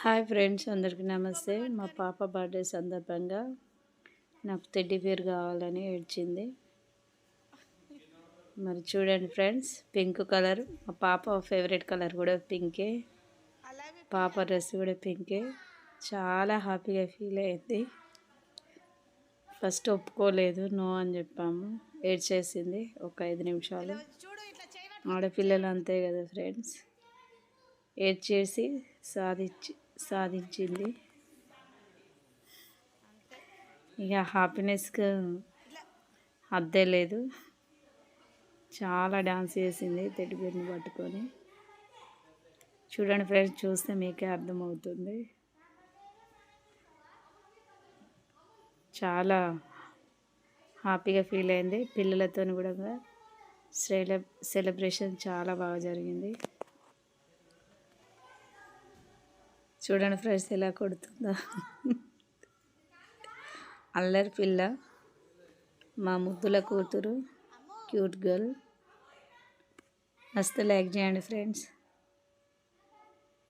Hi friends, అందరికీ నమస్తే. మా పాప బర్త్డే సందర్భంగా నాకు టెడ్డీ బేర్ కావాలని ఏడ్చింది. మరి చూడండి ఫ్రెండ్స్, పింక్ కలర్, మా పాప ఫేవరెట్ కలర్ కూడా పింకే. పాప డ్రెస్ కూడా పింకే. చాలా హ్యాపీగా ఫీల్ అయింది. ఫస్ట్ ఒప్పుకోలేదు, నో అని చెప్పాము. ఏడ్చేసింది ఒక 5 నిమిషాలు. ఆడపిల్లలు అంతే కదా ఫ్రెండ్స్, ఏడ్చేసి సాధించింది. ఇక హ్యాపీనెస్కి అద్దే లేదు. చాలా డాన్స్ చేసింది టెడ్డీ బేర్ని పట్టుకొని. చూడండి ఫ్రెండ్స్, చూస్తే మీకే అర్థమవుతుంది. చాలా హ్యాపీగా ఫీల్ అయింది. పిల్లలతో కూడా సెలబ్రేషన్ చాలా బాగా జరిగింది. చూడండి ఫ్రెండ్స్, ఎలా కొడుతుందో. అల్లరి పిల్ల, మా ముద్దుల కూతురు, క్యూట్ గర్ల్. మస్తు లైక్ చేయండి ఫ్రెండ్స్.